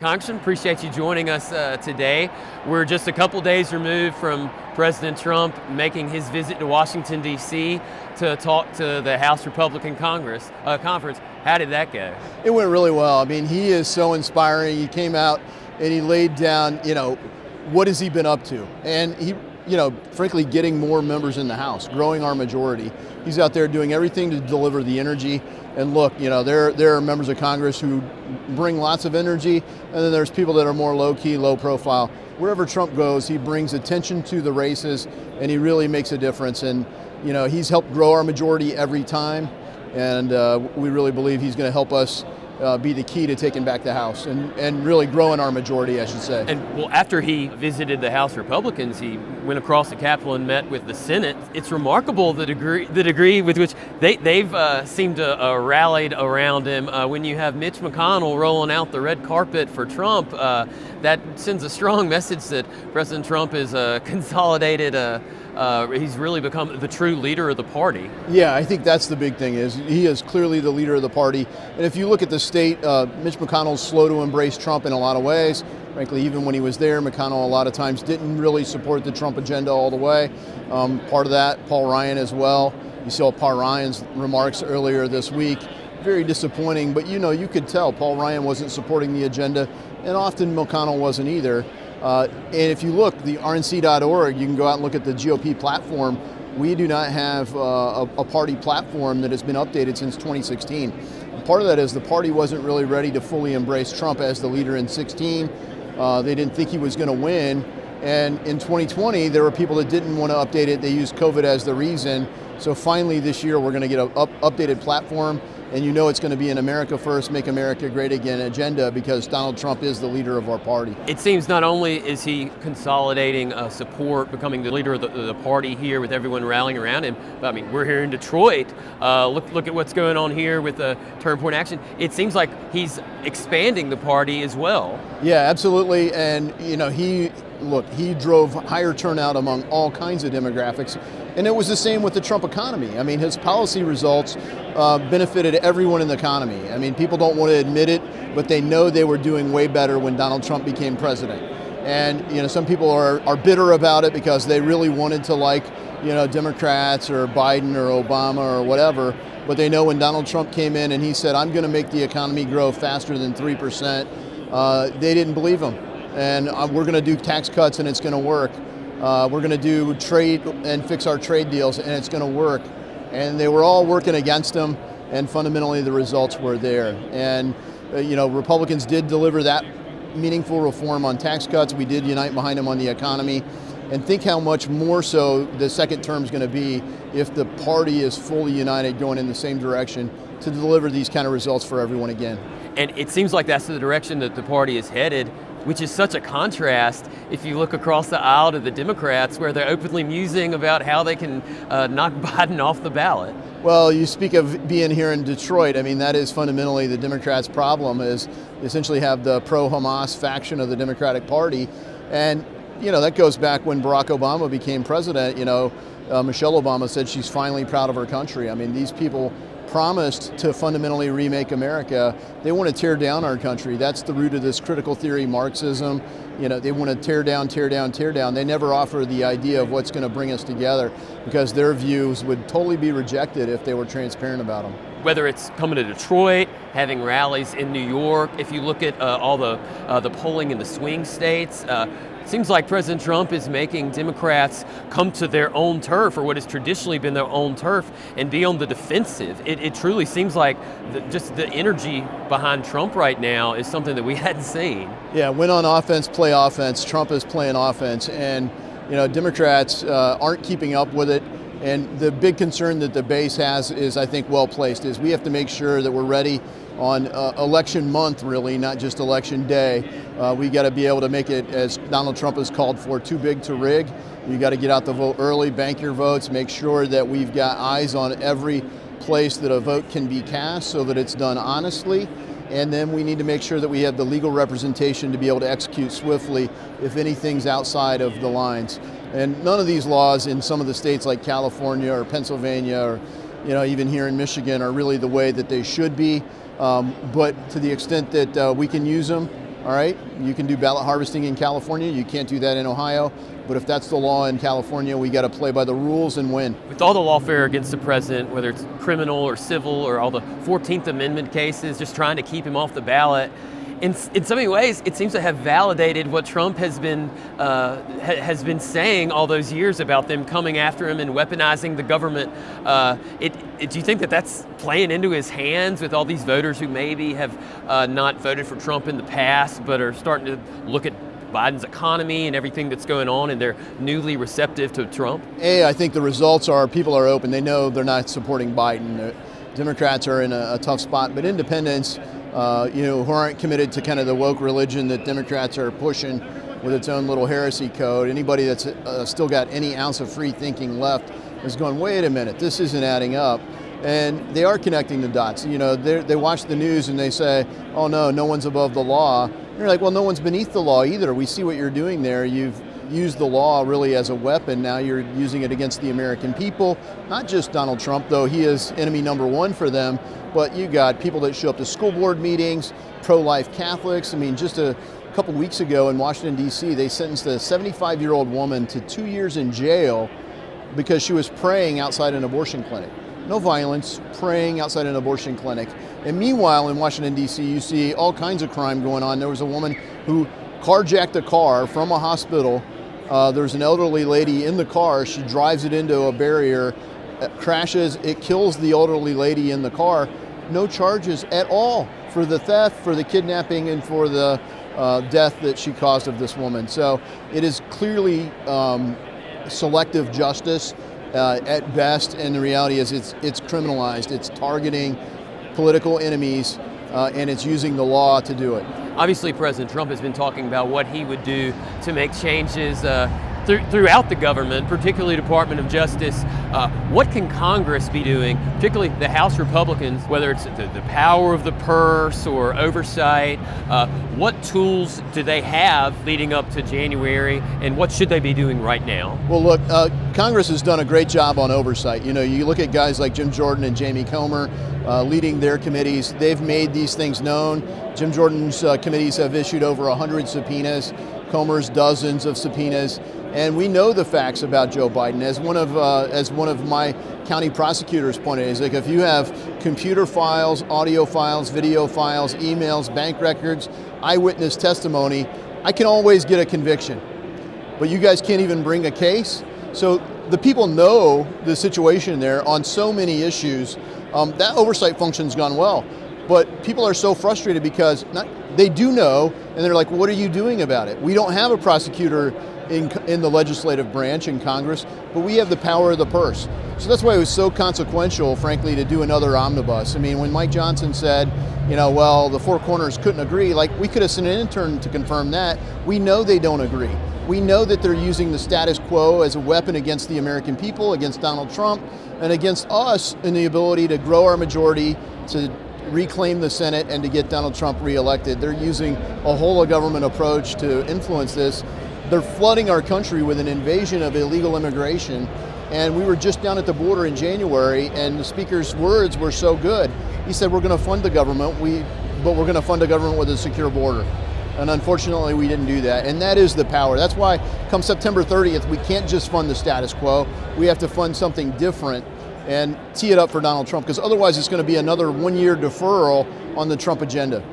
Congressman, appreciate you joining us today. We're just a couple days removed from President Trump making his visit to Washington, D.C. to talk to the House Republican Conference. How did that go? It went really well. I mean, he is so inspiring. He came out and he laid down, what has he been up to? And he, frankly, getting more members in the House, growing our majority. He's out there doing everything to deliver the energy. And look, there are members of Congress who bring lots of energy, and then there's people that are more low-key, low-profile. Wherever Trump goes, he brings attention to the races, and he really makes a difference. And he's helped grow our majority every time, and we really believe he's going to help us be the key to taking back the House and really growing our majority, I should say. And well, after he visited the House Republicans, he went across the Capitol and met with the Senate. It's remarkable the degree with which they've seemed to rallied around him. When you have Mitch McConnell rolling out the red carpet for Trump, that sends a strong message that President Trump is consolidated. He's really become the true leader of the party. Yeah, I think that's the big thing, is he is clearly the leader of the party. And if you look at the state, Mitch McConnell's slow to embrace Trump in a lot of ways. Frankly, even when he was there, McConnell a lot of times didn't really support the Trump agenda all the way. Part of that, Paul Ryan as well. You saw Paul Ryan's remarks earlier this week. Very disappointing, but you could tell Paul Ryan wasn't supporting the agenda, and often McConnell wasn't either. And if you look, the rnc.org, you can go out and look at the GOP platform. We do not have a party platform that has been updated since 2016. And part of that is the party wasn't really ready to fully embrace Trump as the leader in 2016. They didn't think he was going to win. And in 2020, there were people that didn't want to update it. They used COVID as the reason. So finally this year, we're going to get an updated platform. And it's going to be an America First, Make America Great Again agenda, because Donald Trump is the leader of our party. It seems not only is he consolidating support, becoming the leader of the party here with everyone rallying around him, but we're here in Detroit. Look at what's going on here with the Turn Point Action. It seems like he's expanding the party as well. Yeah, absolutely. And, he drove higher turnout among all kinds of demographics. And it was the same with the Trump economy. His policy results benefited everyone in the economy. People don't want to admit it, but they know they were doing way better when Donald Trump became president. And, some people are bitter about it because they really wanted to like, Democrats or Biden or Obama or whatever. But they know when Donald Trump came in and he said, I'm going to make the economy grow faster than 3%, they didn't believe him. And we're going to do tax cuts and it's going to work. We're going to do trade and fix our trade deals and it's going to work. And they were all working against him, and fundamentally the results were there. And Republicans did deliver that meaningful reform on tax cuts. We did unite behind him on the economy. And think how much more so the second term is going to be if the party is fully united, going in the same direction to deliver these kind of results for everyone again. And it seems like that's the direction that the party is headed, which is such a contrast if you look across the aisle to the Democrats, where they're openly musing about how they can knock Biden off the ballot. Well, you speak of being here in Detroit. That is fundamentally the Democrats' problem, is essentially have the pro-Hamas faction of the Democratic Party. And, that goes back when Barack Obama became president. Michelle Obama said she's finally proud of her country. These people promised to fundamentally remake America. They want to tear down our country. That's the root of this critical theory Marxism. They want to tear down, tear down, tear down. They never offer the idea of what's going to bring us together, because their views would totally be rejected if they were transparent about them. Whether it's coming to Detroit, having rallies in New York, if you look at all the polling in the swing states, it seems like President Trump is making Democrats come to their own turf, or what has traditionally been their own turf, and be on the defensive. It truly seems like just the energy behind Trump right now is something that we hadn't seen. Yeah, win on offense, play offense. Trump is playing offense, and Democrats aren't keeping up with it. And the big concern that the base has is, I think, well placed, is we have to make sure that we're ready on election month, really, not just election day. We got to be able to make it, as Donald Trump has called for, too big to rig. You got to get out the vote early, bank your votes, make sure that we've got eyes on every place that a vote can be cast so that it's done honestly. And then we need to make sure that we have the legal representation to be able to execute swiftly if anything's outside of the lines. And none of these laws in some of the states like California or Pennsylvania or even here in Michigan are really the way that they should be. But to the extent that we can use them, All right, you can do ballot harvesting in California. You can't do that in Ohio. But if that's the law in California, we got to play by the rules and win. With all the lawfare against the president, whether it's criminal or civil or all the 14th Amendment cases, just trying to keep him off the ballot, in so many ways, it seems to have validated what Trump has been saying all those years about them coming after him and weaponizing the government. Do you think that that's playing into his hands with all these voters who maybe have not voted for Trump in the past, but are starting to look at Biden's economy and everything that's going on, and they're newly receptive to Trump? I think the results are people are open. They know they're not supporting Biden. Democrats are in a tough spot, but independents, who aren't committed to kind of the woke religion that Democrats are pushing with its own little heresy code, anybody that's still got any ounce of free thinking left is going, wait a minute, this isn't adding up. And they are connecting the dots. They watch the news and they say, oh no one's above the law. And you're like, well, no one's beneath the law either. We see what you're doing there. You've used the law really as a weapon. Now you're using it against the American people. Not just Donald Trump, though he is enemy number one for them, but you got people that show up to school board meetings, pro-life Catholics. I mean, just a couple weeks ago in Washington, D.C., they sentenced a 75-year-old woman to 2 years in jail because she was praying outside an abortion clinic. No violence, praying outside an abortion clinic. And meanwhile, in Washington, D.C., you see all kinds of crime going on. There was a woman who carjacked a car from a hospital. There's an elderly lady in the car. She drives it into a barrier, crashes. It kills the elderly lady in the car. No charges at all for the theft, for the kidnapping, and for the death that she caused of this woman. So it is clearly selective justice at best, and the reality is it's criminalized. It's targeting political enemies, and it's using the law to do it. Obviously, President Trump has been talking about what he would do to make changes throughout the government, particularly Department of Justice. What can Congress be doing, particularly the House Republicans, whether it's the power of the purse or oversight? What tools do they have leading up to January, and what should they be doing right now? Well, look, Congress has done a great job on oversight. You look at guys like Jim Jordan and Jamie Comer leading their committees. They've made these things known. Jim Jordan's committees have issued over 100 subpoenas, Comer's dozens of subpoenas. And we know the facts about Joe Biden. As one of my county prosecutors pointed out, is like if you have computer files, audio files, video files, emails, bank records, eyewitness testimony, I can always get a conviction. But you guys can't even bring a case. So the people know the situation there on so many issues. That oversight function's gone well. But people are so frustrated because they do know, and they're like, what are you doing about it? We don't have a prosecutor in the legislative branch in Congress, but we have the power of the purse. So that's why it was so consequential, frankly, to do another omnibus. I mean, when Mike Johnson said, well, the four corners couldn't agree, like we could have sent an intern to confirm that. We know they don't agree. We know that they're using the status quo as a weapon against the American people, against Donald Trump, and against us in the ability to grow our majority, to reclaim the Senate, and to get Donald Trump reelected. They're using a whole of government approach to influence this. They're flooding our country with an invasion of illegal immigration. And we were just down at the border in January, and the speaker's words were so good. He said, we're going to fund the government, but we're going to fund a government with a secure border. And unfortunately, we didn't do that. And that is the power. That's why come September 30th, we can't just fund the status quo. We have to fund something different and tee it up for Donald Trump, because otherwise it's going to be another one-year deferral on the Trump agenda.